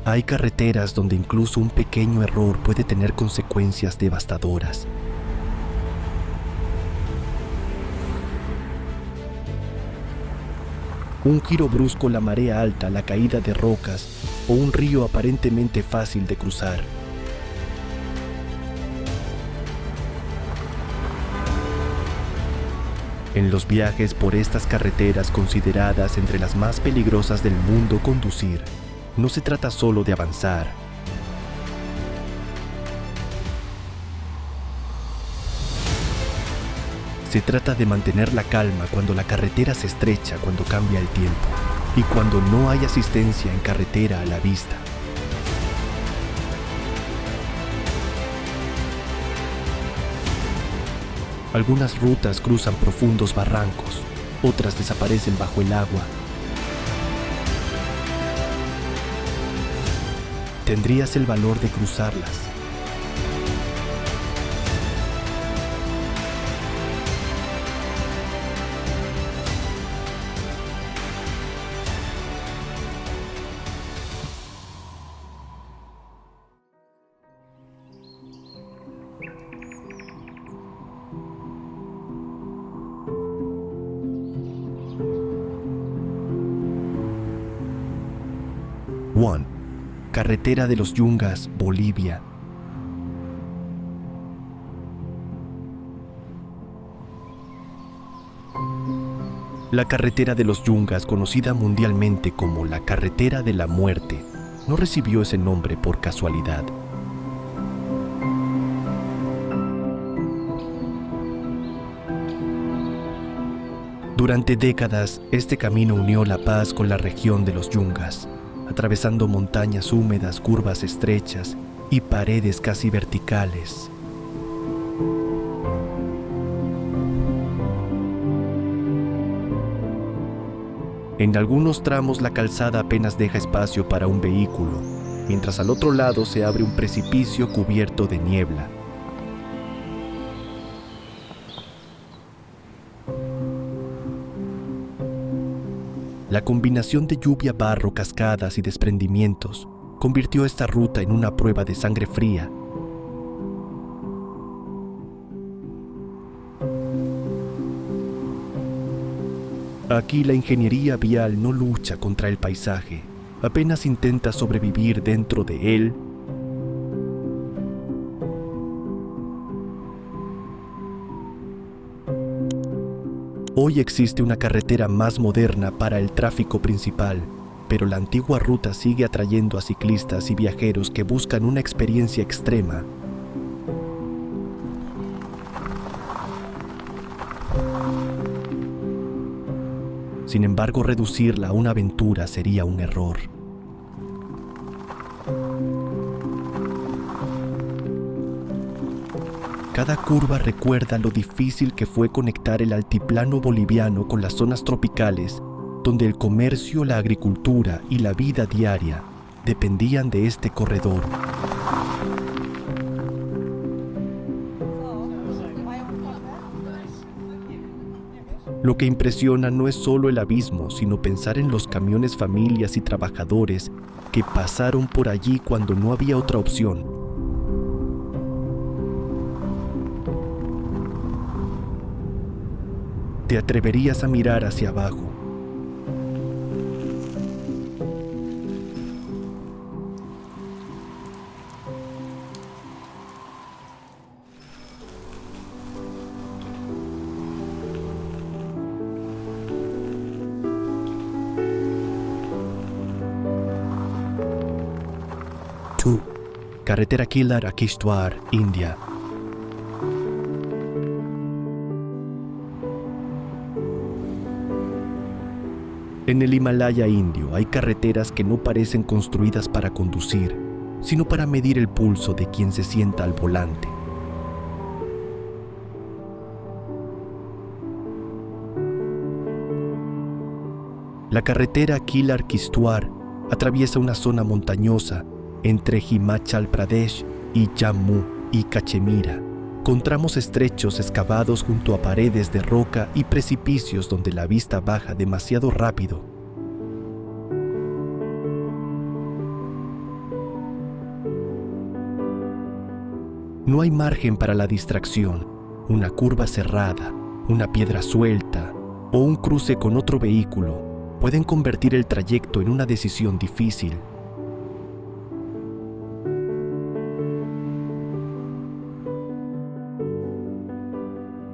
Hay carreteras donde incluso un pequeño error puede tener consecuencias devastadoras. Un giro brusco, la marea alta, la caída de rocas o un río aparentemente fácil de cruzar. En los viajes por estas carreteras consideradas entre las más peligrosas del mundo, conducir no se trata solo de avanzar. Se trata de mantener la calma cuando la carretera se estrecha, cuando cambia el tiempo y cuando no hay asistencia en carretera a la vista. Algunas rutas cruzan profundos barrancos, otras desaparecen bajo el agua. ¿Tendrías el valor de cruzarlas? One. Carretera de los Yungas, Bolivia. La carretera de los Yungas, conocida mundialmente como la Carretera de la Muerte, no recibió ese nombre por casualidad. Durante décadas, este camino unió La Paz con la región de los Yungas, atravesando montañas húmedas, curvas estrechas y paredes casi verticales. En algunos tramos la calzada apenas deja espacio para un vehículo, mientras al otro lado se abre un precipicio cubierto de niebla. La combinación de lluvia, barro, cascadas y desprendimientos convirtió esta ruta en una prueba de sangre fría. Aquí la ingeniería vial no lucha contra el paisaje, apenas intenta sobrevivir dentro de él. Hoy existe una carretera más moderna para el tráfico principal, pero la antigua ruta sigue atrayendo a ciclistas y viajeros que buscan una experiencia extrema. Sin embargo, reducirla a una aventura sería un error. Cada curva recuerda lo difícil que fue conectar el altiplano boliviano con las zonas tropicales, donde el comercio, la agricultura y la vida diaria dependían de este corredor. Lo que impresiona no es solo el abismo, sino pensar en los camiones, familias y trabajadores que pasaron por allí cuando no había otra opción. ¿Te atreverías a mirar hacia abajo? Two. Carretera Kilar a Kishtwar, India. En el Himalaya indio hay carreteras que no parecen construidas para conducir, sino para medir el pulso de quien se sienta al volante. La carretera Kilar-Kishtwar atraviesa una zona montañosa entre Himachal Pradesh y Jammu y Cachemira, con tramos estrechos excavados junto a paredes de roca y precipicios donde la vista baja demasiado rápido. No hay margen para la distracción. Una curva cerrada, una piedra suelta o un cruce con otro vehículo pueden convertir el trayecto en una decisión difícil.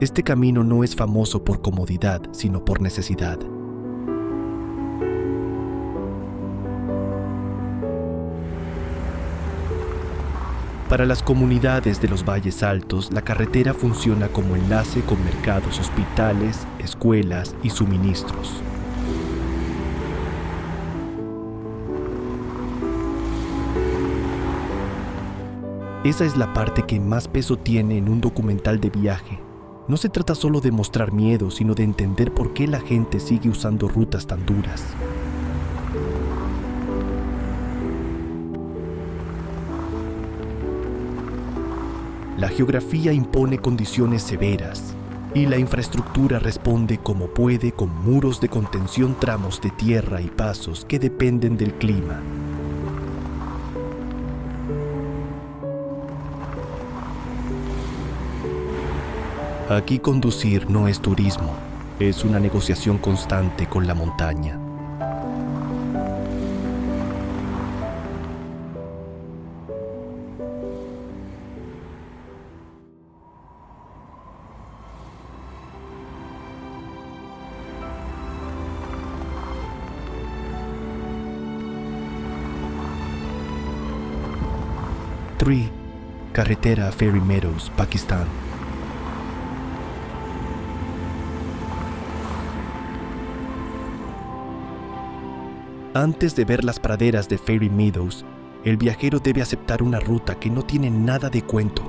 Este camino no es famoso por comodidad, sino por necesidad. Para las comunidades de los valles altos, la carretera funciona como enlace con mercados, hospitales, escuelas y suministros. Esa es la parte que más peso tiene en un documental de viaje. No se trata solo de mostrar miedo, sino de entender por qué la gente sigue usando rutas tan duras. La geografía impone condiciones severas y la infraestructura responde como puede con muros de contención, tramos de tierra y pasos que dependen del clima. Aquí conducir no es turismo, es una negociación constante con la montaña. Carretera a Fairy Meadows, Pakistán. Antes de ver las praderas de Fairy Meadows, el viajero debe aceptar una ruta que no tiene nada de cuento.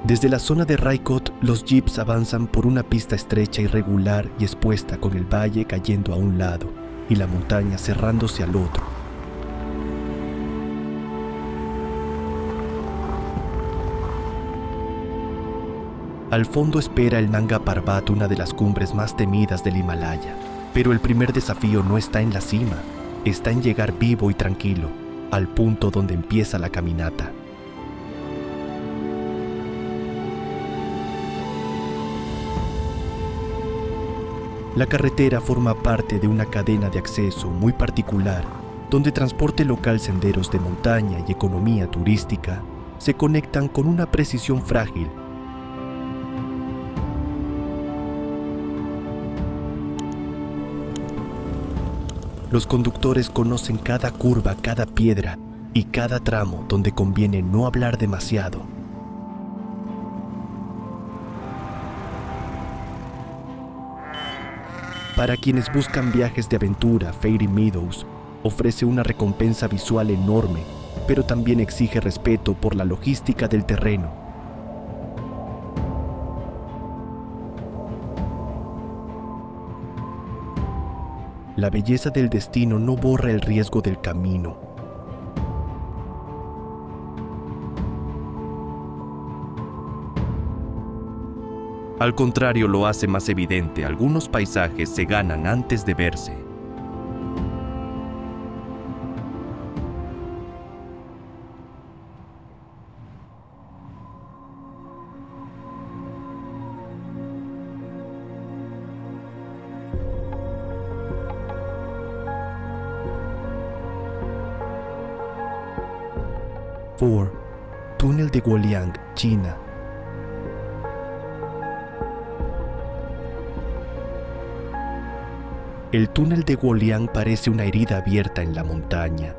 Desde la zona de Raikot, los jeeps avanzan por una pista estrecha, irregular y expuesta, con el valle cayendo a un lado y la montaña cerrándose al otro. Al fondo espera el Nanga Parbat, una de las cumbres más temidas del Himalaya. Pero el primer desafío no está en la cima, está en llegar vivo y tranquilo al punto donde empieza la caminata. La carretera forma parte de una cadena de acceso muy particular, donde transporte local, senderos de montaña y economía turística se conectan con una precisión frágil. Los conductores conocen cada curva, cada piedra y cada tramo donde conviene no hablar demasiado. Para quienes buscan viajes de aventura, Fairy Meadows ofrece una recompensa visual enorme, pero también exige respeto por la logística del terreno. La belleza del destino no borra el riesgo del camino. Al contrario, lo hace más evidente. Algunos paisajes se ganan antes de verse. Túnel de Guoliang, China. El túnel de Guoliang parece una herida abierta en la montaña.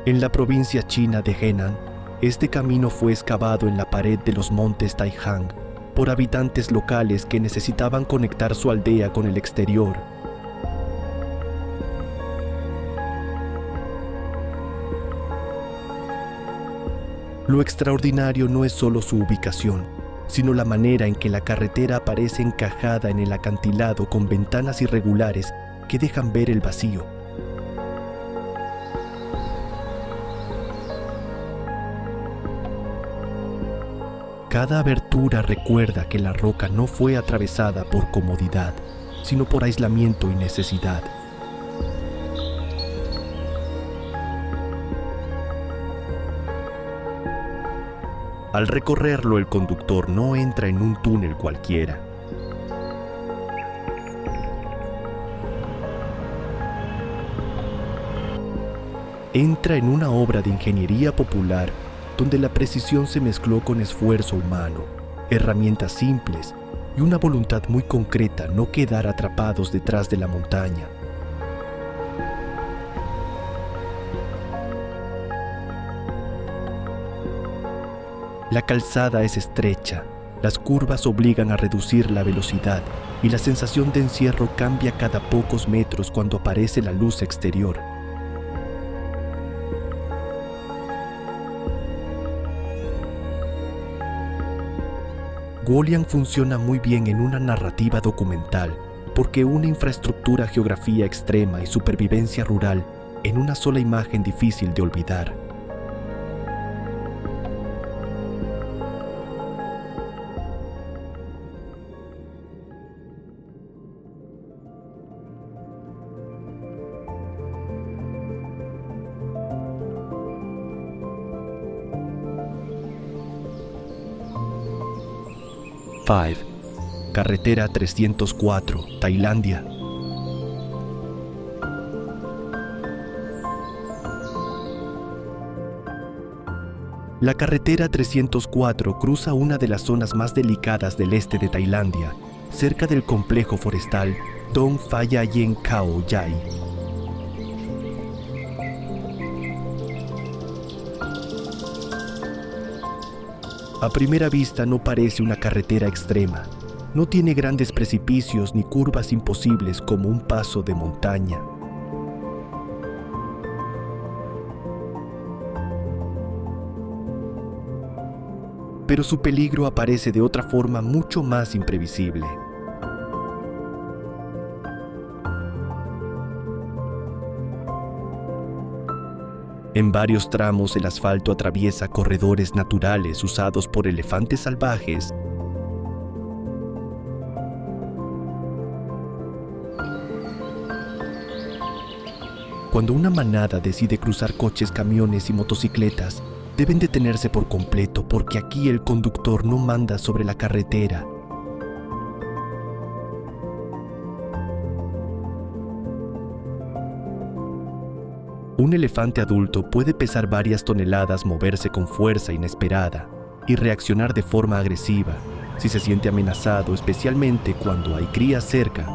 En la provincia china de Henan, este camino fue excavado en la pared de los montes Taihang por habitantes locales que necesitaban conectar su aldea con el exterior. Lo extraordinario no es solo su ubicación, sino la manera en que la carretera aparece encajada en el acantilado con ventanas irregulares que dejan ver el vacío. Cada abertura recuerda que la roca no fue atravesada por comodidad, sino por aislamiento y necesidad. Al recorrerlo, el conductor no entra en un túnel cualquiera. Entra en una obra de ingeniería popular donde la precisión se mezcló con esfuerzo humano, herramientas simples y una voluntad muy concreta: no quedar atrapados detrás de la montaña. La calzada es estrecha, las curvas obligan a reducir la velocidad y la sensación de encierro cambia cada pocos metros cuando aparece la luz exterior. Golian funciona muy bien en una narrativa documental porque une infraestructura, geografía extrema y supervivencia rural en una sola imagen difícil de olvidar. Carretera 304, Tailandia. La carretera 304 cruza una de las zonas más delicadas del este de Tailandia, cerca del complejo forestal Dong Phayayen Khao Yai. A primera vista no parece una carretera extrema. No tiene grandes precipicios ni curvas imposibles como un paso de montaña. Pero su peligro aparece de otra forma mucho más imprevisible. En varios tramos el asfalto atraviesa corredores naturales usados por elefantes salvajes Cuando una manada decide cruzar coches, camiones y motocicletas, deben detenerse por completo porque aquí el conductor no manda sobre la carretera. Un elefante adulto puede pesar varias toneladas, moverse con fuerza inesperada y reaccionar de forma agresiva si se siente amenazado, especialmente cuando hay crías cerca.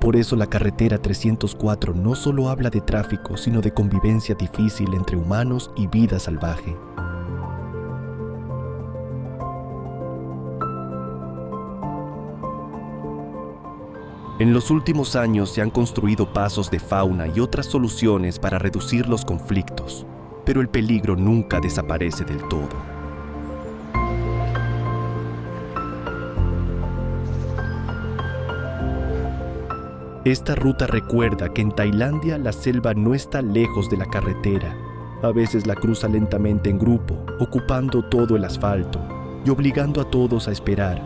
Por eso la carretera 304 no solo habla de tráfico, sino de convivencia difícil entre humanos y vida salvaje. En los últimos años se han construido pasos de fauna y otras soluciones para reducir los conflictos, pero el peligro nunca desaparece del todo. Esta ruta recuerda que en Tailandia la selva no está lejos de la carretera. A veces la cruza lentamente en grupo, ocupando todo el asfalto y obligando a todos a esperar.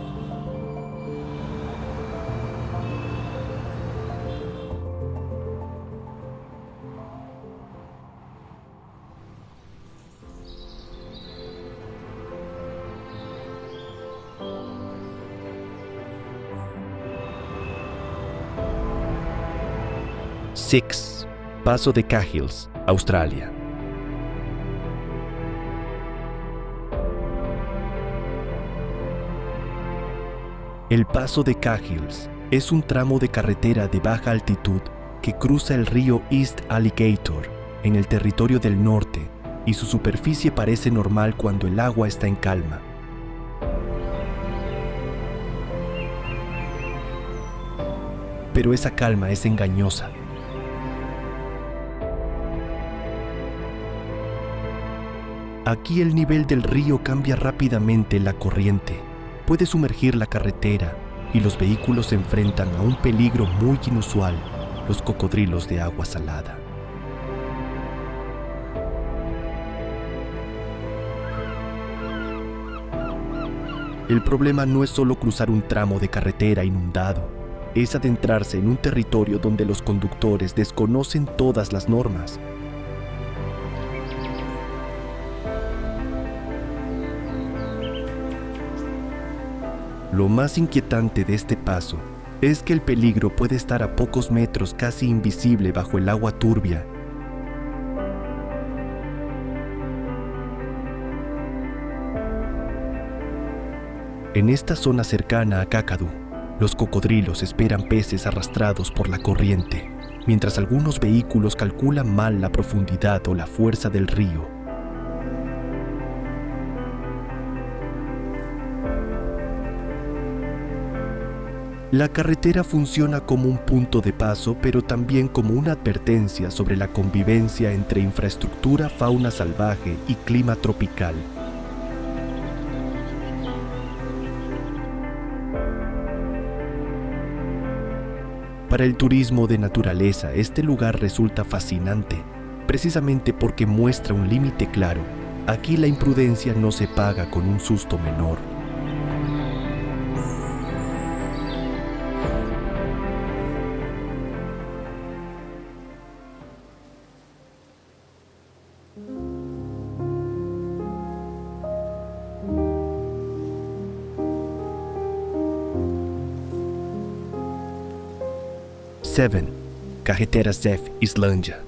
Six, Paso de Cahill, Australia. El Paso de Cahill es un tramo de carretera de baja altitud que cruza el río East Alligator en el territorio del norte, y su superficie parece normal cuando el agua está en calma. Pero esa calma es engañosa. Aquí el nivel del río cambia rápidamente la corriente, puede sumergir la carretera y los vehículos se enfrentan a un peligro muy inusual, los cocodrilos de agua salada. El problema no es solo cruzar un tramo de carretera inundado, es adentrarse en un territorio donde los conductores desconocen todas las normas. Lo más inquietante de este paso es que el peligro puede estar a pocos metros, casi invisible bajo el agua turbia. En esta zona cercana a Kakadu, los cocodrilos esperan peces arrastrados por la corriente, mientras algunos vehículos calculan mal la profundidad o la fuerza del río. La carretera funciona como un punto de paso, pero también como una advertencia sobre la convivencia entre infraestructura, fauna salvaje y clima tropical. Para el turismo de naturaleza, este lugar resulta fascinante, precisamente porque muestra un límite claro. Aquí la imprudencia no se paga con un susto menor. Seven, Carretera Zef, Islândia.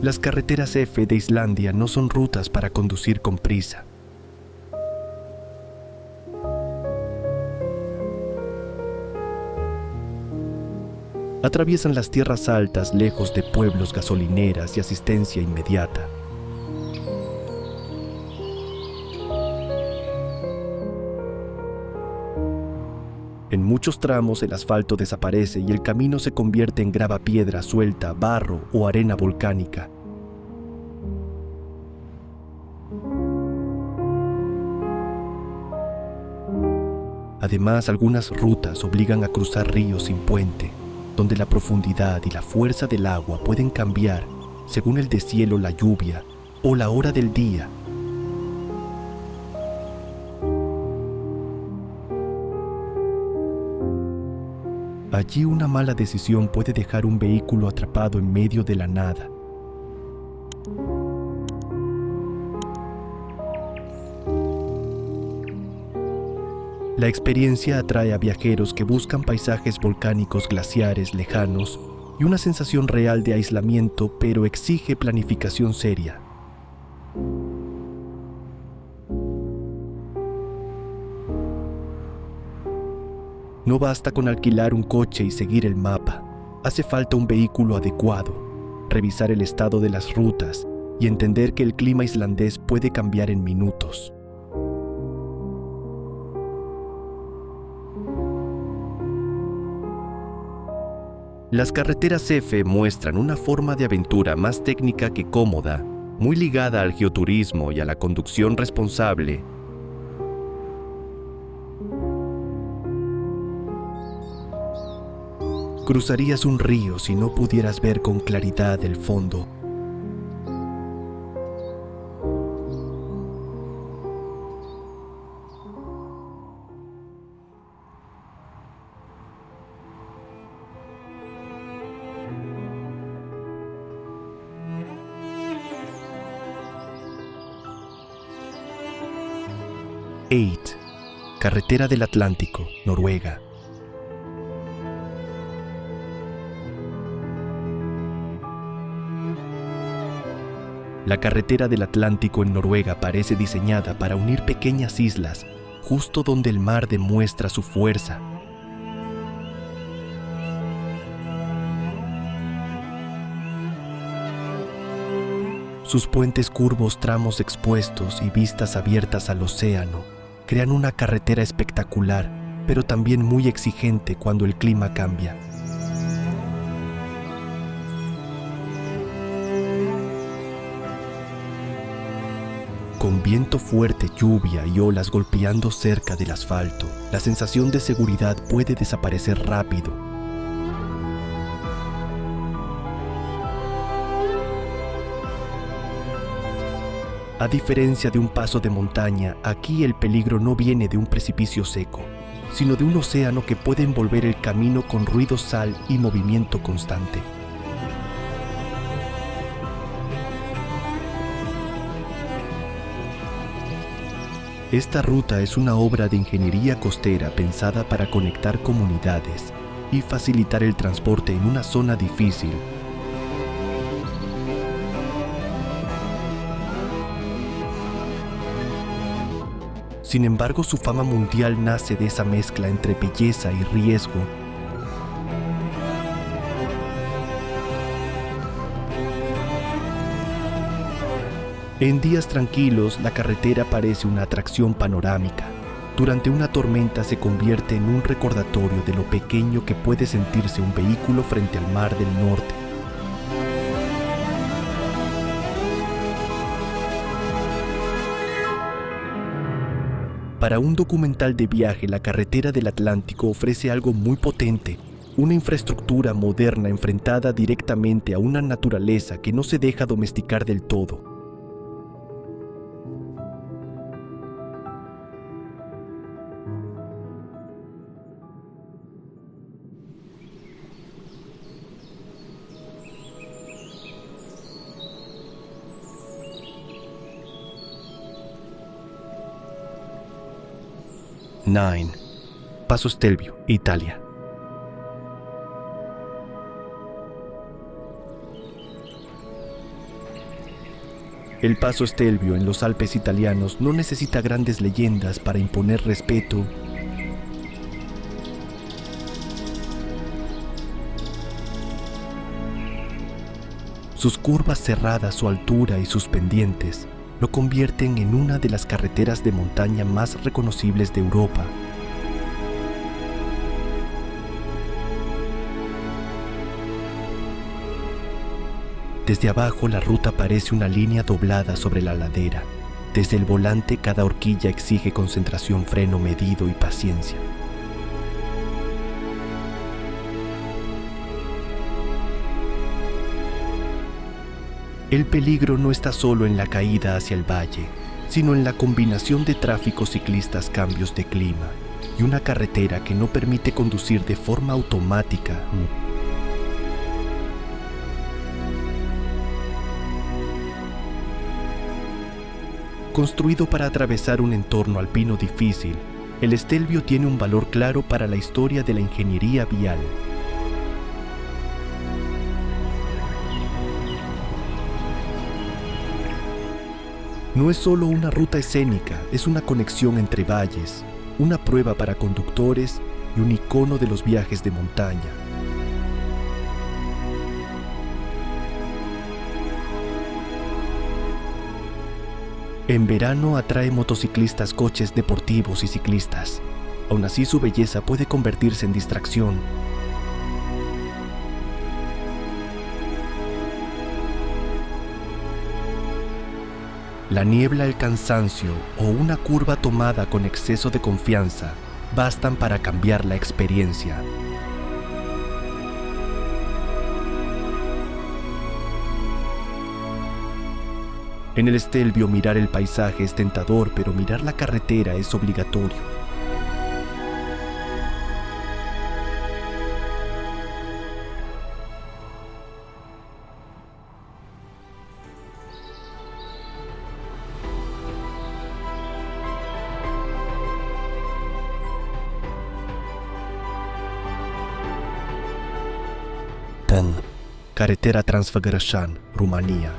Las carreteras F de Islandia no son rutas para conducir con prisa. Atraviesan las tierras altas lejos de pueblos, gasolineras y asistencia inmediata. En muchos tramos el asfalto desaparece y el camino se convierte en grava, piedra suelta, barro o arena volcánica. Además, algunas rutas obligan a cruzar ríos sin puente, donde la profundidad y la fuerza del agua pueden cambiar según el deshielo, la lluvia o la hora del día. Allí una mala decisión puede dejar un vehículo atrapado en medio de la nada. La experiencia atrae a viajeros que buscan paisajes volcánicos glaciares lejanos y una sensación real de aislamiento, pero exige planificación seria. No basta con alquilar un coche y seguir el mapa. Hace falta un vehículo adecuado, revisar el estado de las rutas y entender que el clima islandés puede cambiar en minutos. Las carreteras F muestran una forma de aventura más técnica que cómoda, muy ligada al geoturismo y a la conducción responsable. Cruzarías un río si no pudieras ver con claridad el fondo. Eight, Carretera del Atlántico, Noruega. La carretera del Atlántico en Noruega parece diseñada para unir pequeñas islas, justo donde el mar demuestra su fuerza. Sus puentes curvos, tramos expuestos y vistas abiertas al océano crean una carretera espectacular, pero también muy exigente cuando el clima cambia. Con viento fuerte, lluvia y olas golpeando cerca del asfalto, la sensación de seguridad puede desaparecer rápido. A diferencia de un paso de montaña, aquí el peligro no viene de un precipicio seco, sino de un océano que puede envolver el camino con ruido, sal y movimiento constante. Esta ruta es una obra de ingeniería costera pensada para conectar comunidades y facilitar el transporte en una zona difícil. Sin embargo, su fama mundial nace de esa mezcla entre belleza y riesgo. En días tranquilos, la carretera parece una atracción panorámica. Durante una tormenta se convierte en un recordatorio de lo pequeño que puede sentirse un vehículo frente al Mar del Norte. Para un documental de viaje, la carretera del Atlántico ofrece algo muy potente, una infraestructura moderna enfrentada directamente a una naturaleza que no se deja domesticar del todo. Nine. Paso Stelvio, Italia. El Paso Stelvio en los Alpes italianos no necesita grandes leyendas para imponer respeto. Sus curvas cerradas, su altura y sus pendientes lo convierten en una de las carreteras de montaña más reconocibles de Europa. Desde abajo la ruta parece una línea doblada sobre la ladera. Desde el volante cada horquilla exige concentración, freno medido y paciencia. El peligro no está solo en la caída hacia el valle, sino en la combinación de tráfico, ciclistas, cambios de clima y una carretera que no permite conducir de forma automática. Construido para atravesar un entorno alpino difícil, el Stelvio tiene un valor claro para la historia de la ingeniería vial. No es solo una ruta escénica, es una conexión entre valles, una prueba para conductores y un icono de los viajes de montaña. En verano atrae motociclistas, coches deportivos y ciclistas. Aún así, su belleza puede convertirse en distracción. La niebla, el cansancio o una curva tomada con exceso de confianza bastan para cambiar la experiencia. En el Stelvio mirar el paisaje es tentador, pero mirar la carretera es obligatorio. Carretera Transfăgărășan, Rumanía.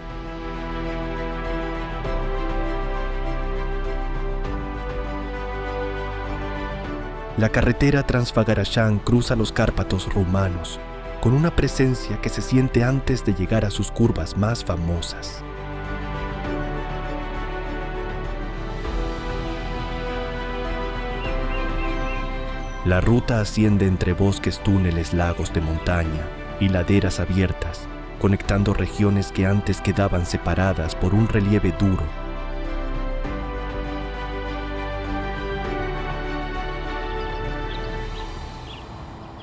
La carretera Transfăgărășan cruza los Cárpatos rumanos, con una presencia que se siente antes de llegar a sus curvas más famosas. La ruta asciende entre bosques, túneles, lagos de montaña y laderas abiertas, conectando regiones que antes quedaban separadas por un relieve duro.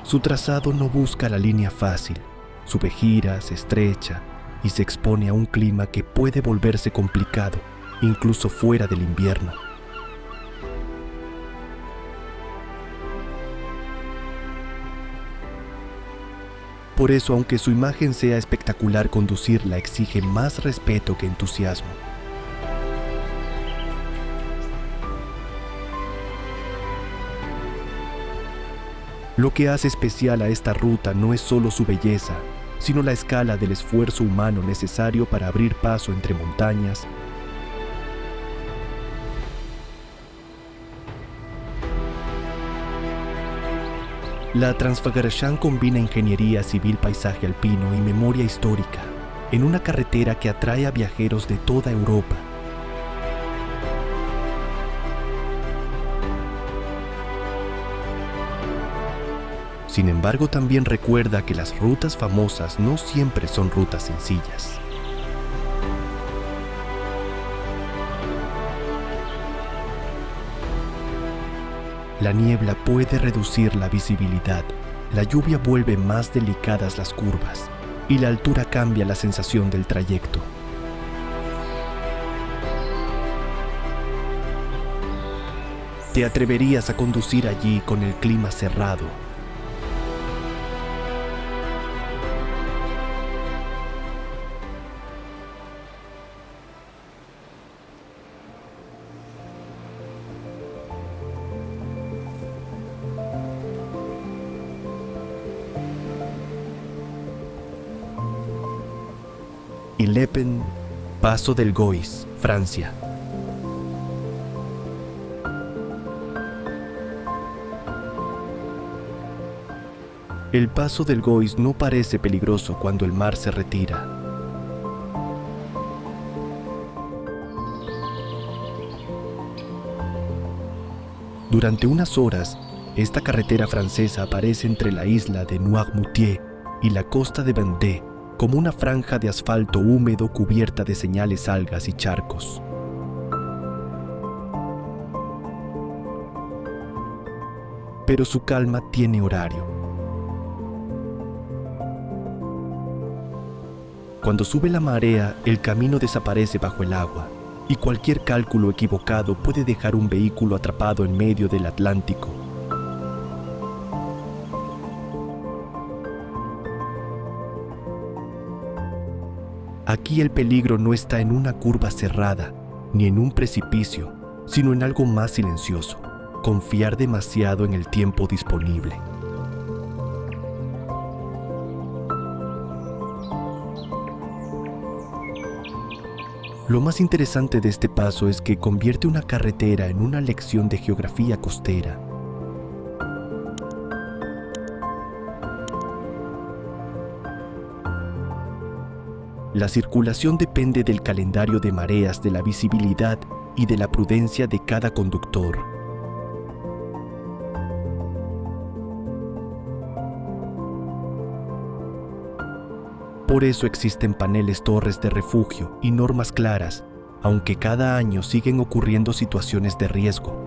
Su trazado no busca la línea fácil, sube, gira, se estrecha y se expone a un clima que puede volverse complicado, incluso fuera del invierno. Por eso, aunque su imagen sea espectacular, conducirla exige más respeto que entusiasmo. Lo que hace especial a esta ruta no es solo su belleza, sino la escala del esfuerzo humano necesario para abrir paso entre montañas, La Transfagaración combina ingeniería civil, paisaje alpino y memoria histórica en una carretera que atrae a viajeros de toda Europa. Sin embargo, también recuerda que las rutas famosas no siempre son rutas sencillas. La niebla puede reducir la visibilidad, la lluvia vuelve más delicadas las curvas y la altura cambia la sensación del trayecto. ¿Te atreverías a conducir allí con el clima cerrado? Y Lepen, Paso del Gois, Francia. El Paso del Gois no parece peligroso cuando el mar se retira. Durante unas horas, esta carretera francesa aparece entre la isla de Noirmoutier y la costa de Vendée, como una franja de asfalto húmedo cubierta de señales algas y charcos. Pero su calma tiene horario. Cuando sube la marea, el camino desaparece bajo el agua, y cualquier cálculo equivocado puede dejar un vehículo atrapado en medio del Atlántico. Aquí el peligro no está en una curva cerrada, ni en un precipicio, sino en algo más silencioso: confiar demasiado en el tiempo disponible. Lo más interesante de este paso es que convierte una carretera en una lección de geografía costera. La circulación depende del calendario de mareas, de la visibilidad y de la prudencia de cada conductor. Por eso existen paneles, torres de refugio y normas claras, aunque cada año siguen ocurriendo situaciones de riesgo.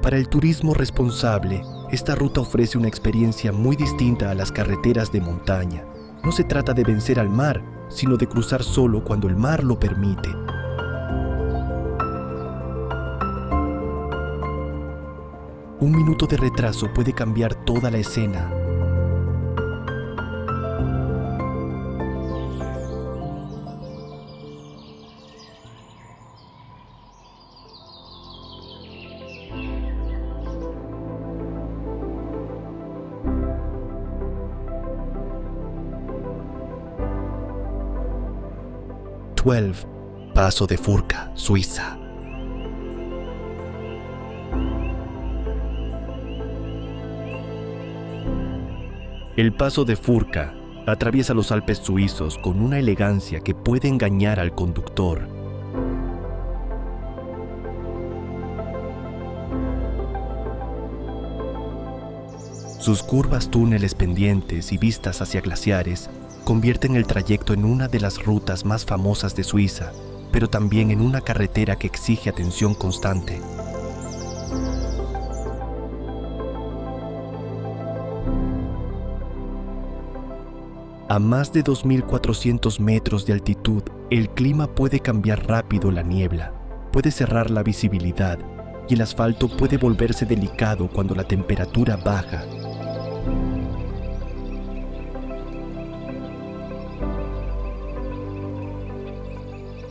Para el turismo responsable, esta ruta ofrece una experiencia muy distinta a las carreteras de montaña. No se trata de vencer al mar, sino de cruzar solo cuando el mar lo permite. Un minuto de retraso puede cambiar toda la escena. Paso de Furka, Suiza. El Paso de Furka atraviesa los Alpes suizos con una elegancia que puede engañar al conductor. Sus curvas, túneles, pendientes y vistas hacia glaciares convierten el trayecto en una de las rutas más famosas de Suiza, pero también en una carretera que exige atención constante. A más de 2.400 metros de altitud, el clima puede cambiar rápido la niebla, puede cerrar la visibilidad y el asfalto puede volverse delicado cuando la temperatura baja.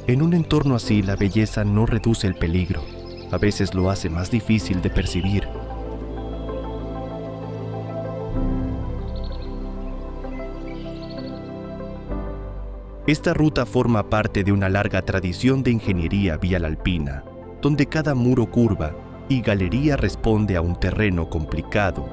En un entorno así, la belleza no reduce el peligro, a veces lo hace más difícil de percibir. Esta ruta forma parte de una larga tradición de ingeniería vial alpina, donde cada muro curva y galería responde a un terreno complicado.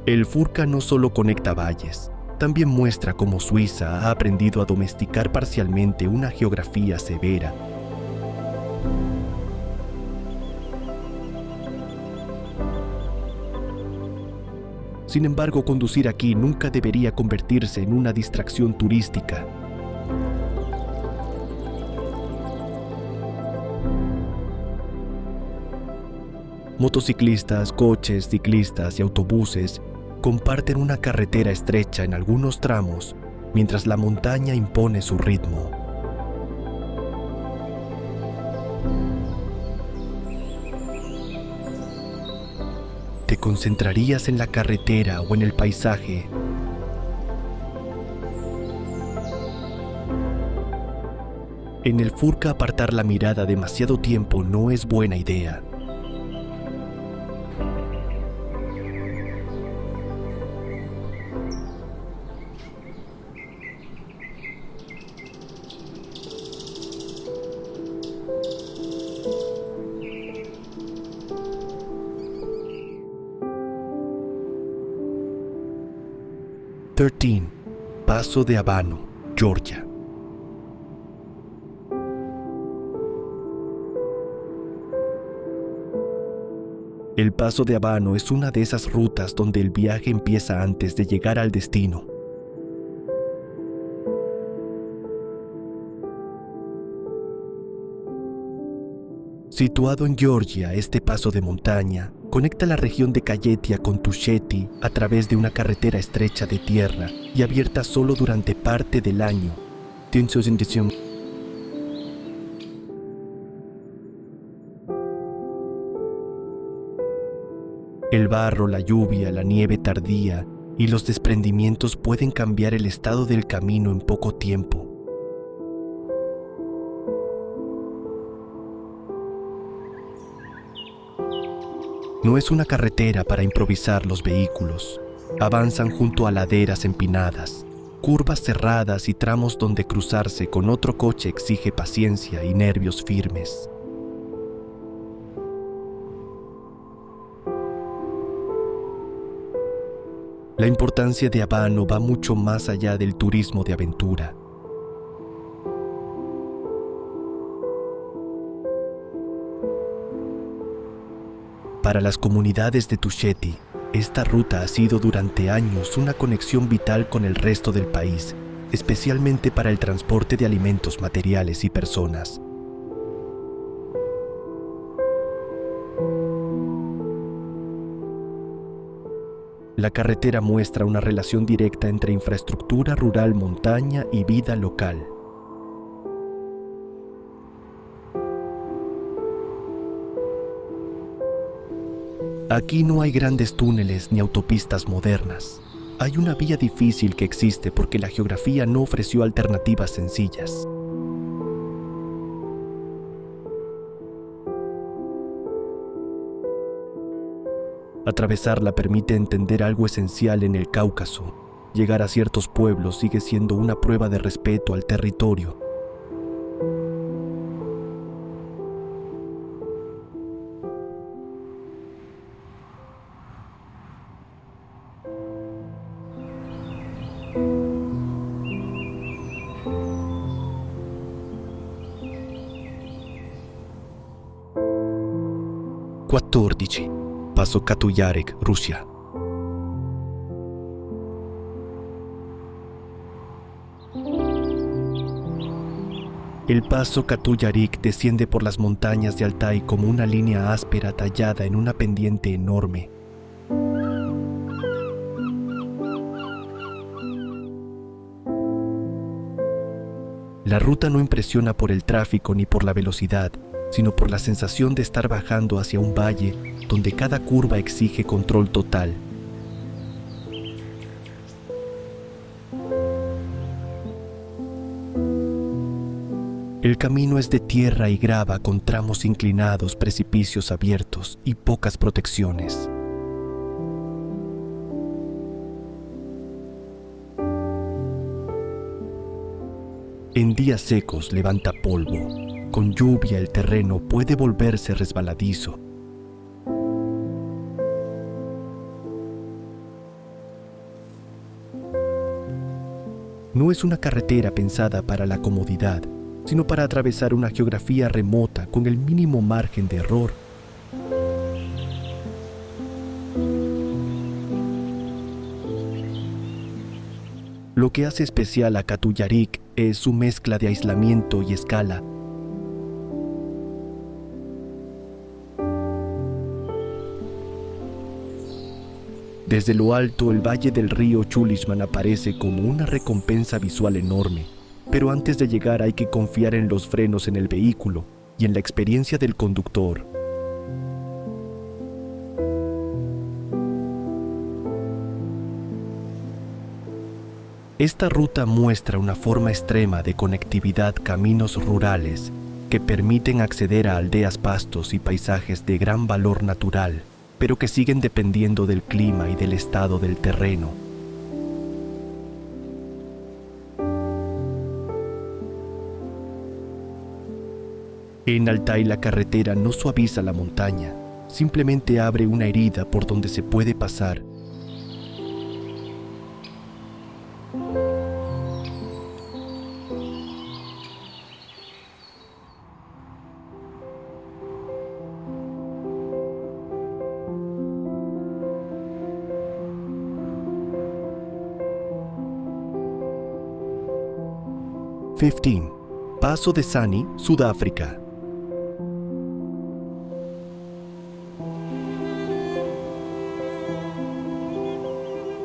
El Furka no solo conecta valles, también muestra cómo Suiza ha aprendido a domesticar parcialmente una geografía severa. Sin embargo, conducir aquí nunca debería convertirse en una distracción turística. Motociclistas, coches, ciclistas y autobuses comparten una carretera estrecha en algunos tramos, mientras la montaña impone su ritmo. ¿Te concentrarías en la carretera o en el paisaje? En el Furka, apartar la mirada demasiado tiempo no es buena idea. Paso de Habano, Georgia. El Paso de Habano es una de esas rutas donde el viaje empieza antes de llegar al destino. Situado en Georgia, este paso de montaña conecta la región de Kajetia con Tusheti a través de una carretera estrecha de tierra y abierta solo durante parte del año. El barro, la lluvia, la nieve tardía y los desprendimientos pueden cambiar el estado del camino en poco tiempo. No es una carretera para improvisar los vehículos. Avanzan junto a laderas empinadas, curvas cerradas y tramos donde cruzarse con otro coche exige paciencia y nervios firmes. La importancia de Habano va mucho más allá del turismo de aventura. Para las comunidades de Tusheti, esta ruta ha sido durante años una conexión vital con el resto del país, especialmente para el transporte de alimentos, materiales y personas. La carretera muestra una relación directa entre infraestructura rural, montaña y vida local. Aquí no hay grandes túneles ni autopistas modernas. Hay una vía difícil que existe porque la geografía no ofreció alternativas sencillas. Atravesarla permite entender algo esencial en el Cáucaso. Llegar a ciertos pueblos sigue siendo una prueba de respeto al territorio. Paso Katuyarek, Rusia. El paso Katuyarik desciende por las montañas de Altai como una línea áspera tallada en una pendiente enorme. La ruta no impresiona por el tráfico ni por la velocidad, sino por la sensación de estar bajando hacia un valle donde cada curva exige control total. El camino es de tierra y grava con tramos inclinados, precipicios abiertos y pocas protecciones. En días secos levanta polvo. Con lluvia el terreno puede volverse resbaladizo. No es una carretera pensada para la comodidad, sino para atravesar una geografía remota con el mínimo margen de error. Lo que hace especial a Katuyarik es su mezcla de aislamiento y escala. Desde lo alto, el valle del río Chulishman aparece como una recompensa visual enorme. Pero antes de llegar hay que confiar en los frenos en el vehículo y en la experiencia del conductor. Esta ruta muestra una forma extrema de conectividad caminos rurales que permiten acceder a aldeas, pastos y paisajes de gran valor natural, pero que siguen dependiendo del clima y del estado del terreno. En Altai la carretera no suaviza la montaña, simplemente abre una herida por donde se puede pasar. Paso de Sani, Sudáfrica.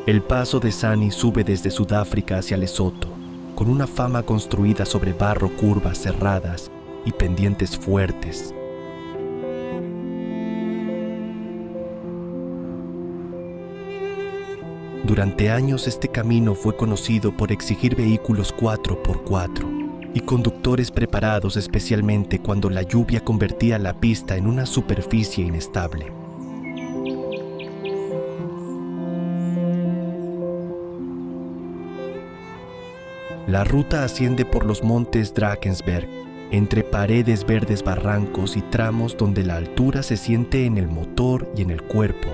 El paso de Sani sube desde Sudáfrica hacia Lesoto, con una fama construida sobre barro, curvas cerradas y pendientes fuertes. Durante años este camino fue conocido por exigir vehículos 4x4 y conductores preparados especialmente cuando la lluvia convertía la pista en una superficie inestable. La ruta asciende por los montes Drakensberg, entre paredes verdes, barrancos y tramos donde la altura se siente en el motor y en el cuerpo.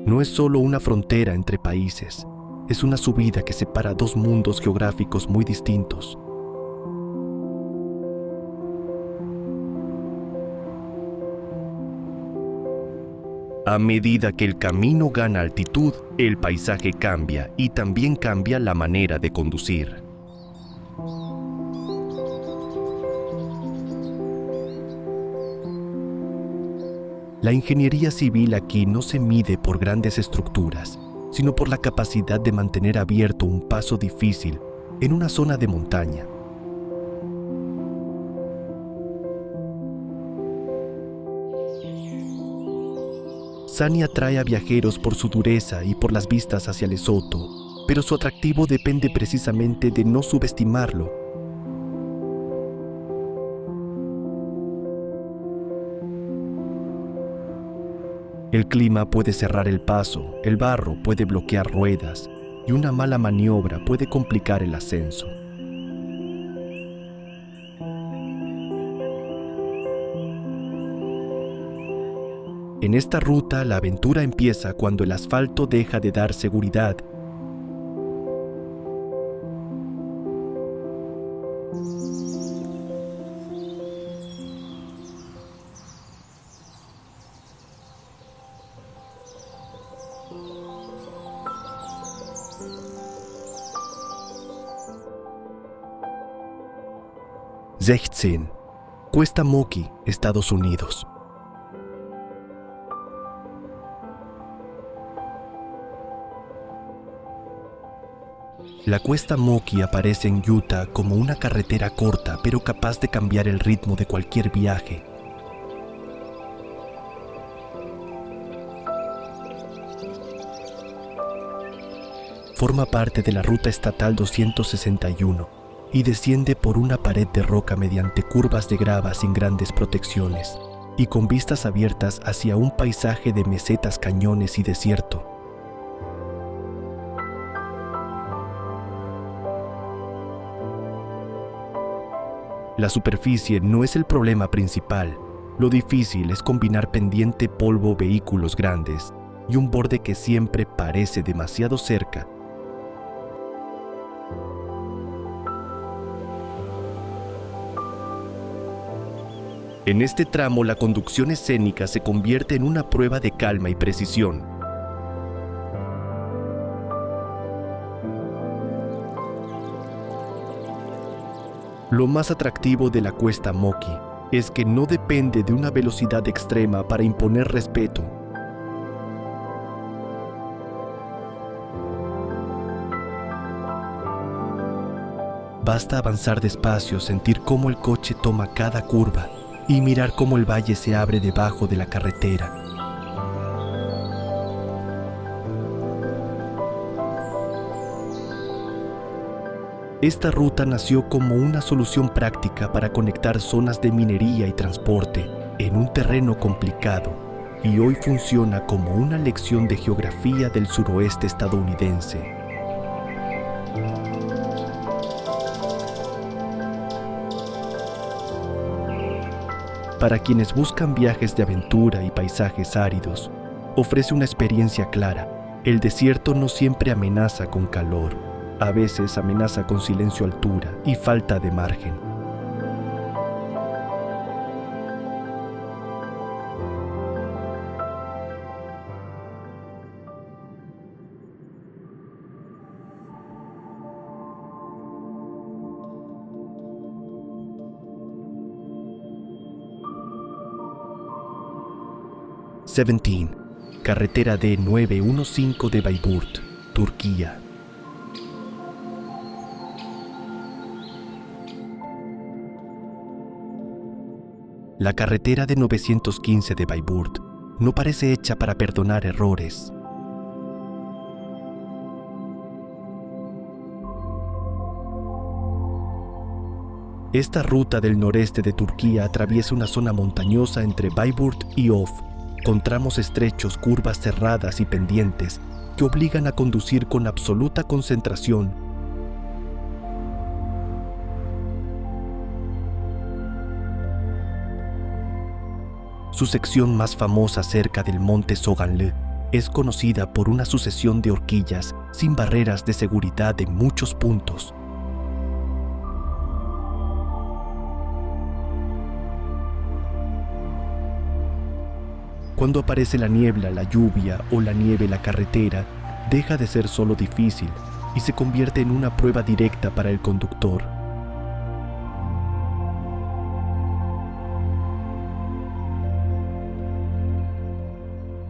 No es solo una frontera entre países, es una subida que separa dos mundos geográficos muy distintos. A medida que el camino gana altitud, el paisaje cambia y también cambia la manera de conducir. La ingeniería civil aquí no se mide por grandes estructuras, sino por la capacidad de mantener abierto un paso difícil en una zona de montaña. Sani atrae a viajeros por su dureza y por las vistas hacia Lesoto, pero su atractivo depende precisamente de no subestimarlo. El clima puede cerrar el paso, el barro puede bloquear ruedas y una mala maniobra puede complicar el ascenso. En esta ruta, la aventura empieza cuando el asfalto deja de dar seguridad. 16. Cuesta Moki, Estados Unidos. La Cuesta Moki aparece en Utah como una carretera corta pero capaz de cambiar el ritmo de cualquier viaje. Forma parte de la Ruta Estatal 261 y desciende por una pared de roca mediante curvas de grava sin grandes protecciones y con vistas abiertas hacia un paisaje de mesetas, cañones y desierto. La superficie no es el problema principal. Lo difícil es combinar pendiente, polvo, vehículos grandes y un borde que siempre parece demasiado cerca. En este tramo, la conducción escénica se convierte en una prueba de calma y precisión. Lo más atractivo de la Cuesta Moki es que no depende de una velocidad extrema para imponer respeto. Basta avanzar despacio, sentir cómo el coche toma cada curva y mirar cómo el valle se abre debajo de la carretera. Esta ruta nació como una solución práctica para conectar zonas de minería y transporte en un terreno complicado y hoy funciona como una lección de geografía del suroeste estadounidense. Para quienes buscan viajes de aventura y paisajes áridos, ofrece una experiencia clara. El desierto no siempre amenaza con calor. A veces amenaza con silencio, altura y falta de margen. Carretera D915 de Bayburt, Turquía. La carretera de 915 de Bayburt no parece hecha para perdonar errores. Esta ruta del noreste de Turquía atraviesa una zona montañosa entre Bayburt y Of, con tramos estrechos, curvas cerradas y pendientes que obligan a conducir con absoluta concentración. Su sección más famosa cerca del monte Soganlı es conocida por una sucesión de horquillas sin barreras de seguridad en muchos puntos. Cuando aparece la niebla, la lluvia o la nieve, la carretera deja de ser solo difícil y se convierte en una prueba directa para el conductor.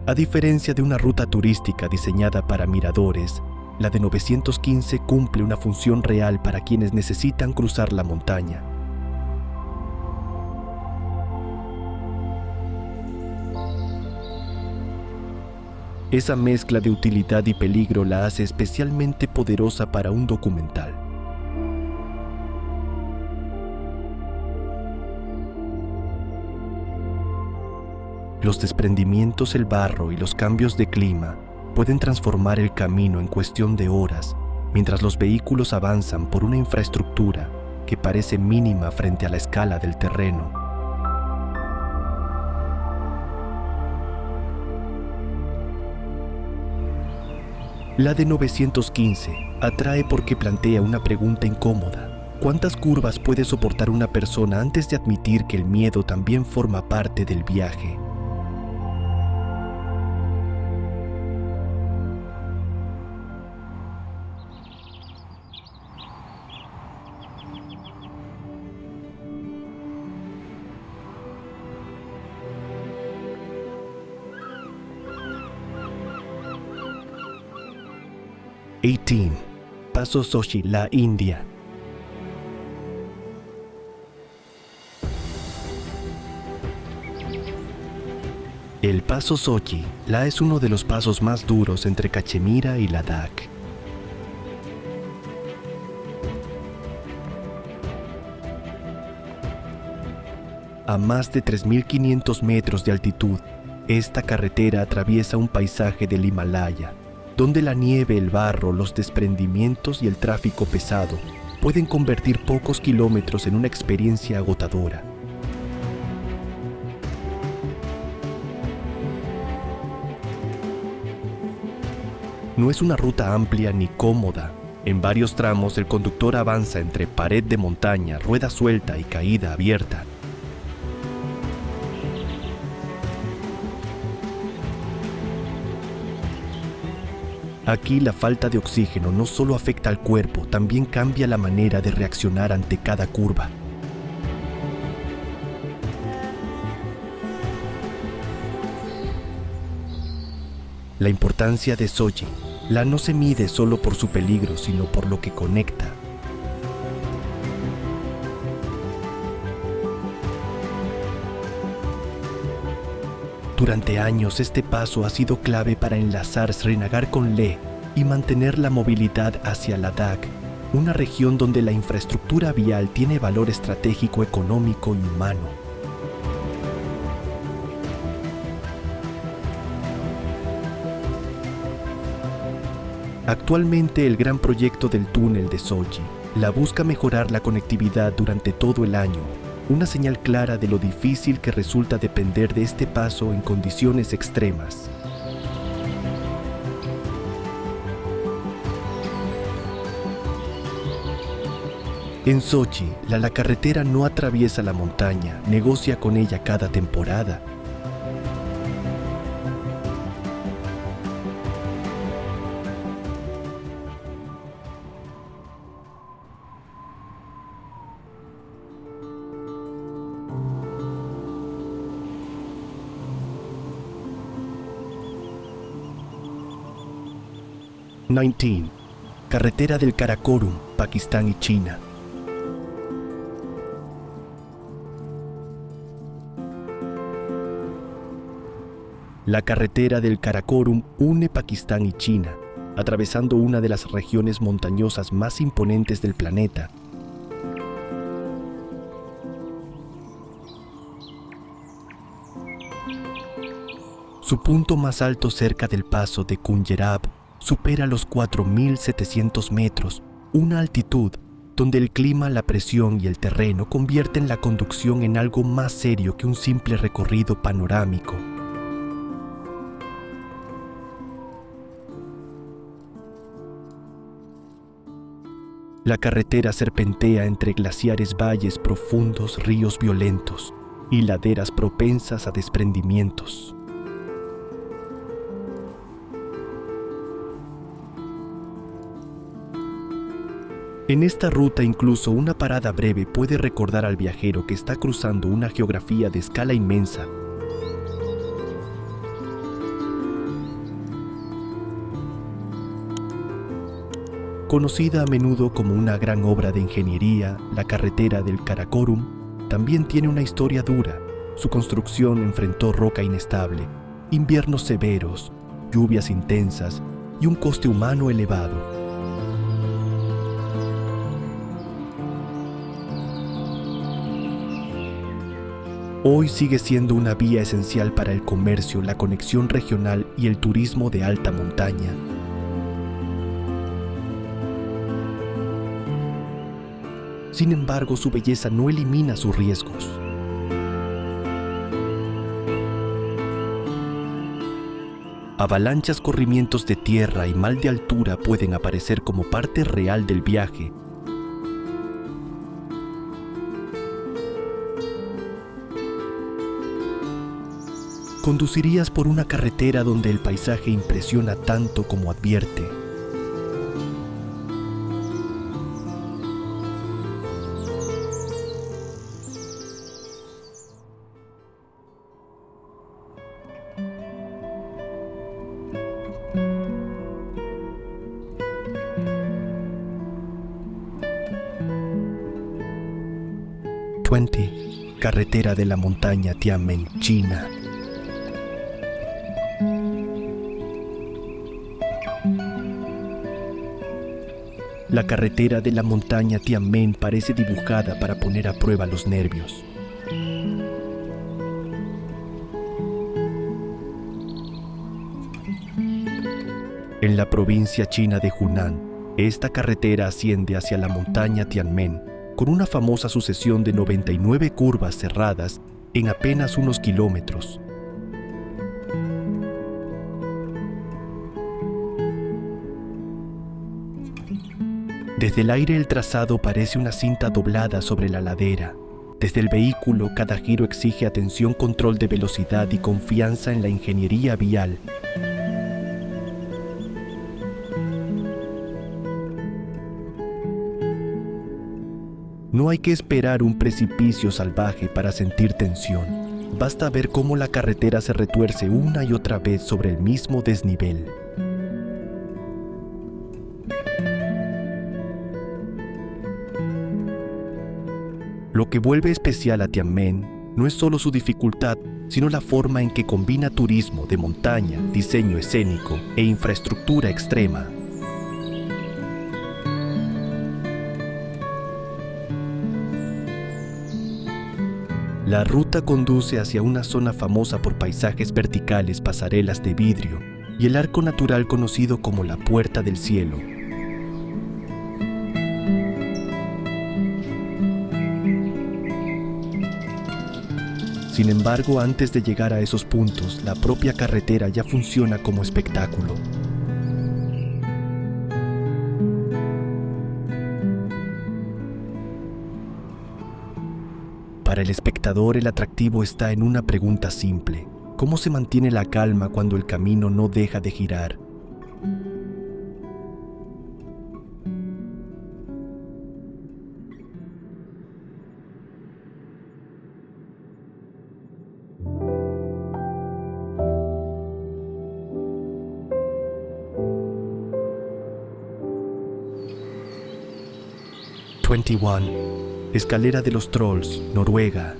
A diferencia de una ruta turística diseñada para miradores, la de 915 cumple una función real para quienes necesitan cruzar la montaña. Esa mezcla de utilidad y peligro la hace especialmente poderosa para un documental. Los desprendimientos, el barro y los cambios de clima pueden transformar el camino en cuestión de horas, mientras los vehículos avanzan por una infraestructura que parece mínima frente a la escala del terreno. La de 915 atrae porque plantea una pregunta incómoda. ¿Cuántas curvas puede soportar una persona antes de admitir que el miedo también forma parte del viaje? 18. Paso Sochi, la India. El paso Sochi, la es uno de los pasos más duros entre Cachemira y Ladakh. A más de 3.500 metros de altitud, esta carretera atraviesa un paisaje del Himalaya, donde la nieve, el barro, los desprendimientos y el tráfico pesado pueden convertir pocos kilómetros en una experiencia agotadora. No es una ruta amplia ni cómoda. En varios tramos el conductor avanza entre pared de montaña, rueda suelta y caída abierta. Aquí la falta de oxígeno no solo afecta al cuerpo, también cambia la manera de reaccionar ante cada curva. La importancia de Sochi, la no se mide solo por su peligro, sino por lo que conecta. Durante años este paso ha sido clave para enlazar Srinagar con Leh y mantener la movilidad hacia Ladakh, una región donde la infraestructura vial tiene valor estratégico, económico y humano. Actualmente el gran proyecto del túnel de Sochi busca mejorar la conectividad durante todo el año, una señal clara de lo difícil que resulta depender de este paso en condiciones extremas. En Sochi, la carretera no atraviesa la montaña, negocia con ella cada temporada. Carretera del Karakorum, Pakistán y China. La carretera del Karakorum une Pakistán y China, atravesando una de las regiones montañosas más imponentes del planeta. Su punto más alto cerca del paso de Kunjerab supera los 4.700 metros, una altitud donde el clima, la presión y el terreno convierten la conducción en algo más serio que un simple recorrido panorámico. La carretera serpentea entre glaciares, valles profundos, ríos violentos y laderas propensas a desprendimientos. En esta ruta incluso una parada breve puede recordar al viajero que está cruzando una geografía de escala inmensa. Conocida a menudo como una gran obra de ingeniería, la carretera del Karakorum también tiene una historia dura. Su construcción enfrentó roca inestable, inviernos severos, lluvias intensas y un coste humano elevado. Hoy sigue siendo una vía esencial para el comercio, la conexión regional y el turismo de alta montaña. Sin embargo, su belleza no elimina sus riesgos. Avalanchas, corrimientos de tierra y mal de altura pueden aparecer como parte real del viaje. Conducirías por una carretera donde el paisaje impresiona tanto como advierte. 20. Carretera de la montaña Tianmen, China. La carretera de la montaña Tianmen parece dibujada para poner a prueba los nervios. En la provincia china de Hunan, esta carretera asciende hacia la montaña Tianmen con una famosa sucesión de 99 curvas cerradas en apenas unos kilómetros. Desde el aire el trazado parece una cinta doblada sobre la ladera. Desde el vehículo cada giro exige atención, control de velocidad y confianza en la ingeniería vial. No hay que esperar un precipicio salvaje para sentir tensión. Basta ver cómo la carretera se retuerce una y otra vez sobre el mismo desnivel. Lo que vuelve especial a Tianmen no es solo su dificultad, sino la forma en que combina turismo de montaña, diseño escénico e infraestructura extrema. La ruta conduce hacia una zona famosa por paisajes verticales, pasarelas de vidrio y el arco natural conocido como la Puerta del Cielo. Sin embargo, antes de llegar a esos puntos, la propia carretera ya funciona como espectáculo. Para el espectador, el atractivo está en una pregunta simple: ¿cómo se mantiene la calma cuando el camino no deja de girar? Escalera de los Trolls, Noruega.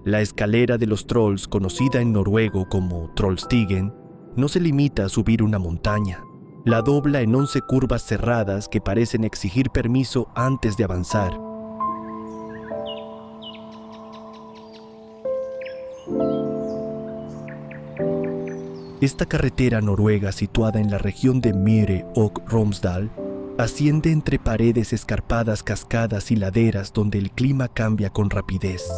La escalera de los Trolls, conocida en noruego como Trollstigen, no se limita a subir una montaña. La dobla en 11 curvas cerradas que parecen exigir permiso antes de avanzar. Esta carretera noruega, situada en la región de Møre og Romsdal, asciende entre paredes escarpadas, cascadas y laderas donde el clima cambia con rapidez.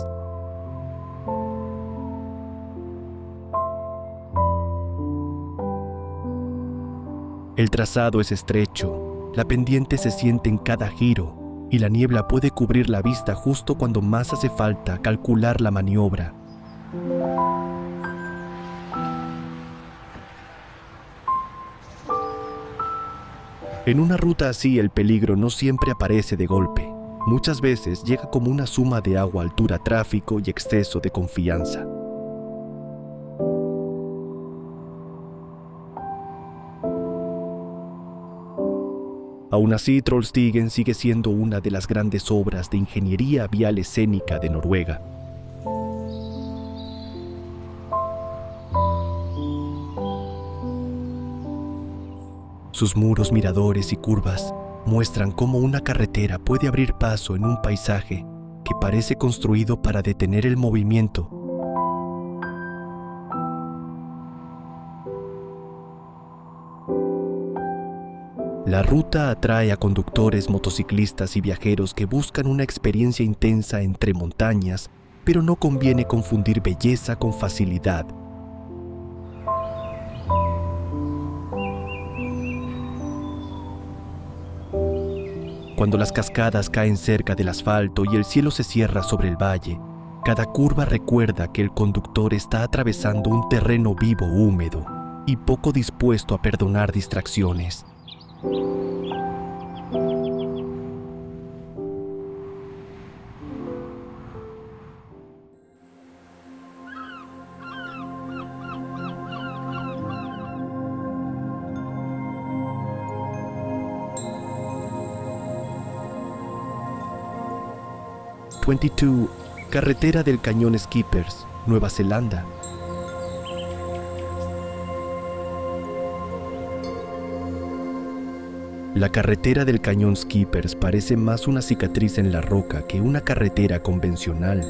El trazado es estrecho, la pendiente se siente en cada giro y la niebla puede cubrir la vista justo cuando más hace falta calcular la maniobra. En una ruta así, el peligro no siempre aparece de golpe. Muchas veces llega como una suma de agua, altura, tráfico y exceso de confianza. Aún así, Trollstigen sigue siendo una de las grandes obras de ingeniería vial escénica de Noruega. Sus muros, miradores y curvas muestran cómo una carretera puede abrir paso en un paisaje que parece construido para detener el movimiento. La ruta atrae a conductores, motociclistas y viajeros que buscan una experiencia intensa entre montañas, pero no conviene confundir belleza con facilidad. Cuando las cascadas caen cerca del asfalto y el cielo se cierra sobre el valle, cada curva recuerda que el conductor está atravesando un terreno vivo, húmedo y poco dispuesto a perdonar distracciones. 22. Carretera del Cañón Skippers, Nueva Zelanda. La carretera del Cañón Skippers parece más una cicatriz en la roca que una carretera convencional.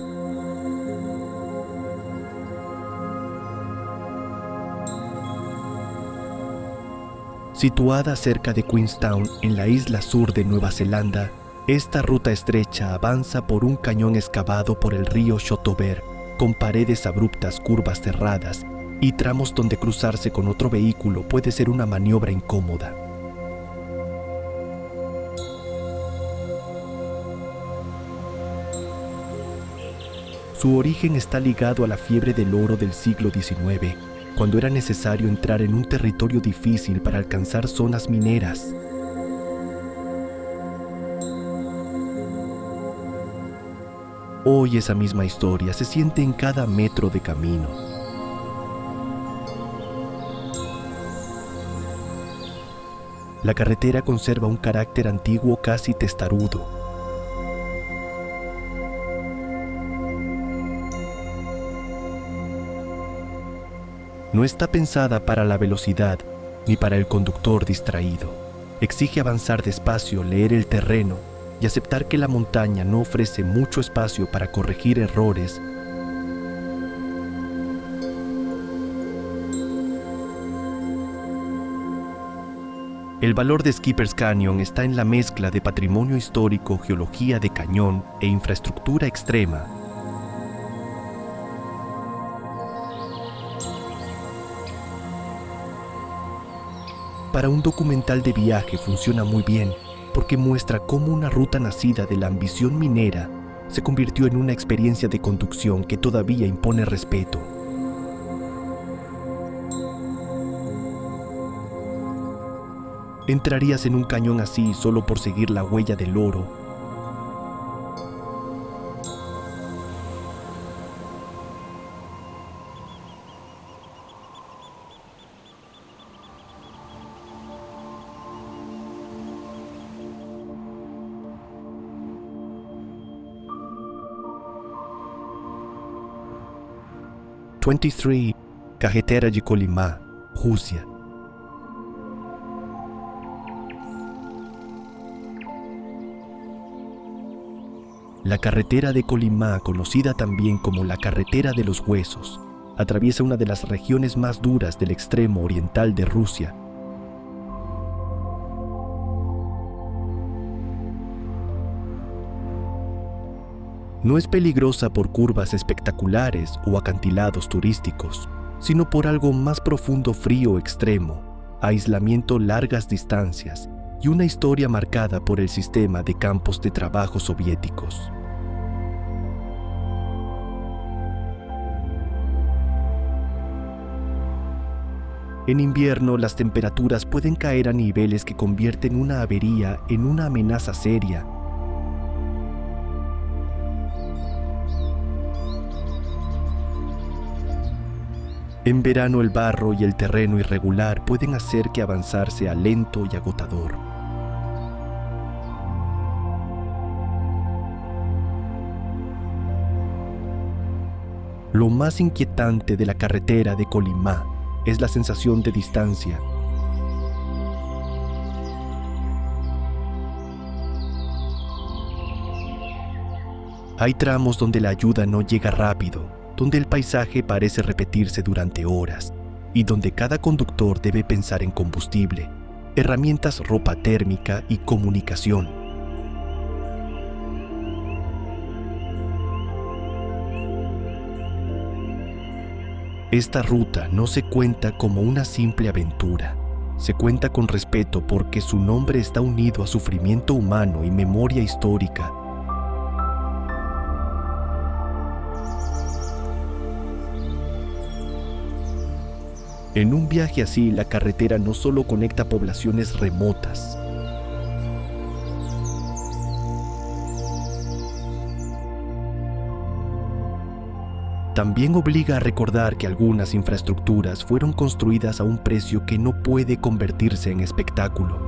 Situada cerca de Queenstown, en la isla sur de Nueva Zelanda, esta ruta estrecha avanza por un cañón excavado por el río Shotover, con paredes abruptas, curvas cerradas y tramos donde cruzarse con otro vehículo puede ser una maniobra incómoda. Su origen está ligado a la fiebre del oro del siglo XIX, cuando era necesario entrar en un territorio difícil para alcanzar zonas mineras. Hoy esa misma historia se siente en cada metro de camino. La carretera conserva un carácter antiguo casi testarudo. No está pensada para la velocidad ni para el conductor distraído. Exige avanzar despacio, leer el terreno y aceptar que la montaña no ofrece mucho espacio para corregir errores. El valor de Skippers Canyon está en la mezcla de patrimonio histórico, geología de cañón e infraestructura extrema. Para un documental de viaje funciona muy bien, porque muestra cómo una ruta nacida de la ambición minera se convirtió en una experiencia de conducción que todavía impone respeto. ¿Entrarías en un cañón así solo por seguir la huella del oro? (23) Carretera de Colima, Rusia. La carretera de Colima, conocida también como la Carretera de los Huesos, atraviesa una de las regiones más duras del extremo oriental de Rusia. No es peligrosa por curvas espectaculares o acantilados turísticos, sino por algo más profundo: frío extremo, aislamiento, largas distancias y una historia marcada por el sistema de campos de trabajo soviéticos. En invierno, las temperaturas pueden caer a niveles que convierten una avería en una amenaza seria. En verano, el barro y el terreno irregular pueden hacer que avanzar sea lento y agotador. Lo más inquietante de la carretera de Colima es la sensación de distancia. Hay tramos donde la ayuda no llega rápido, donde el paisaje parece repetirse durante horas y donde cada conductor debe pensar en combustible, herramientas, ropa térmica y comunicación. Esta ruta no se cuenta como una simple aventura, se cuenta con respeto porque su nombre está unido a sufrimiento humano y memoria histórica. En un viaje así, la carretera no solo conecta poblaciones remotas, también obliga a recordar que algunas infraestructuras fueron construidas a un precio que no puede convertirse en espectáculo.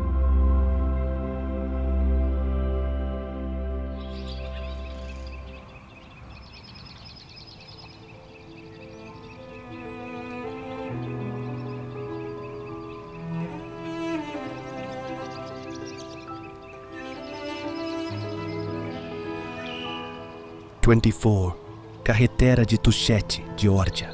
24. Carretera de Tusheti, Geórgia.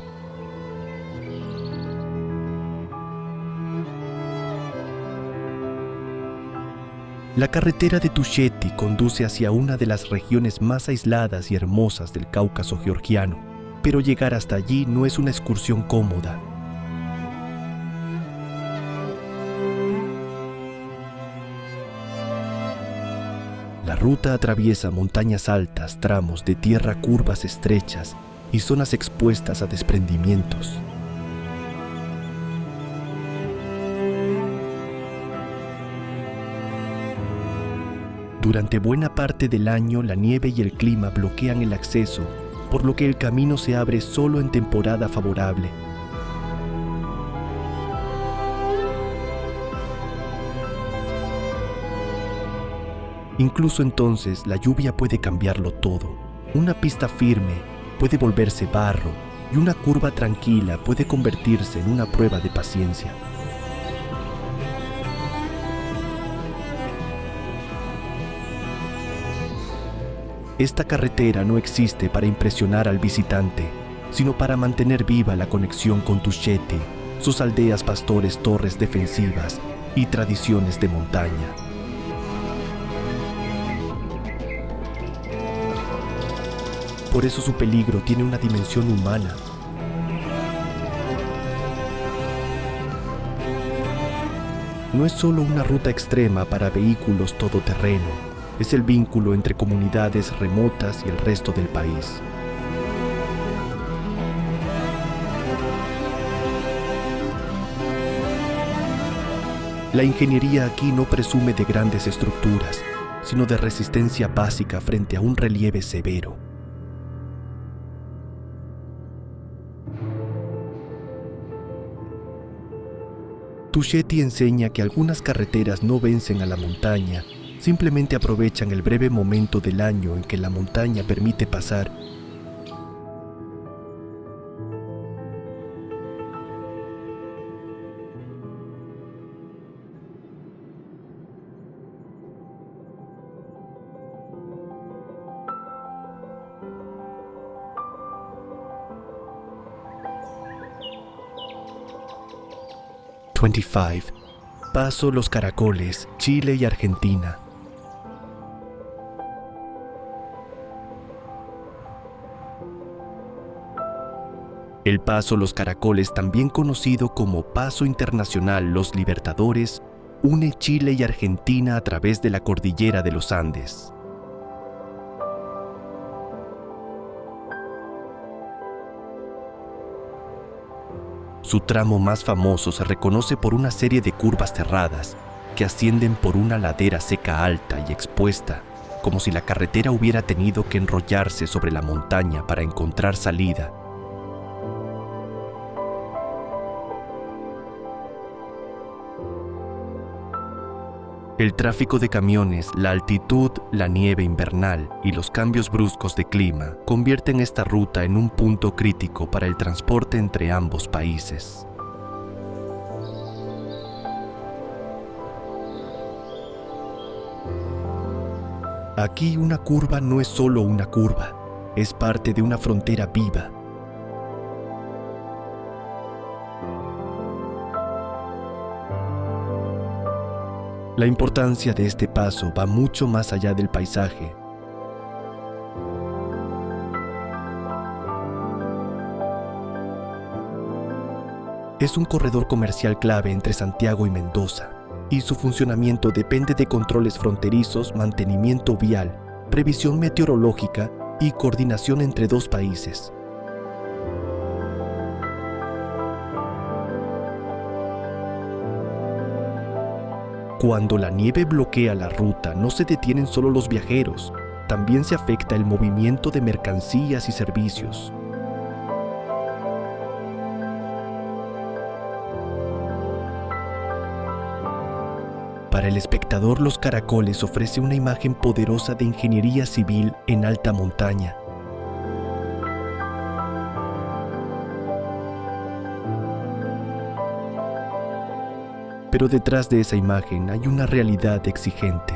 La carretera de Tusheti conduce hacia una de las regiones más aisladas y hermosas del Cáucaso georgiano, pero llegar hasta allí no es una excursión cómoda. La ruta atraviesa montañas altas, tramos de tierra, curvas estrechas y zonas expuestas a desprendimientos. Durante buena parte del año, la nieve y el clima bloquean el acceso, por lo que el camino se abre solo en temporada favorable. Incluso entonces, la lluvia puede cambiarlo todo. Una pista firme puede volverse barro y una curva tranquila puede convertirse en una prueba de paciencia. Esta carretera no existe para impresionar al visitante, sino para mantener viva la conexión con Tusheti, sus aldeas, pastores, torres defensivas y tradiciones de montaña. Por eso su peligro tiene una dimensión humana. No es solo una ruta extrema para vehículos todoterreno, es el vínculo entre comunidades remotas y el resto del país. La ingeniería aquí no presume de grandes estructuras, sino de resistencia básica frente a un relieve severo. Tusheti enseña que algunas carreteras no vencen a la montaña, simplemente aprovechan el breve momento del año en que la montaña permite pasar. Paso Los Caracoles, Chile y Argentina. El Paso Los Caracoles, también conocido como Paso Internacional Los Libertadores, une Chile y Argentina a través de la cordillera de los Andes. Su tramo más famoso se reconoce por una serie de curvas cerradas que ascienden por una ladera seca alta y expuesta, como si la carretera hubiera tenido que enrollarse sobre la montaña para encontrar salida. El tráfico de camiones, la altitud, la nieve invernal y los cambios bruscos de clima convierten esta ruta en un punto crítico para el transporte entre ambos países. Aquí una curva no es solo una curva, es parte de una frontera viva. La importancia de este paso va mucho más allá del paisaje. Es un corredor comercial clave entre Santiago y Mendoza, y su funcionamiento depende de controles fronterizos, mantenimiento vial, previsión meteorológica y coordinación entre dos países. Cuando la nieve bloquea la ruta, no se detienen solo los viajeros, también se afecta el movimiento de mercancías y servicios. Para el espectador, Los Caracoles ofrece una imagen poderosa de ingeniería civil en alta montaña. Pero detrás de esa imagen hay una realidad exigente,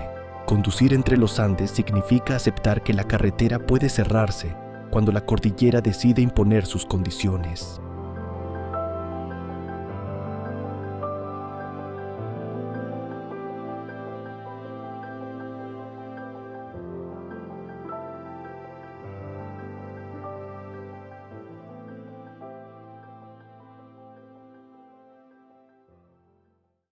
Conducir entre los Andes significa aceptar que la carretera puede cerrarse cuando la cordillera decide imponer sus condiciones.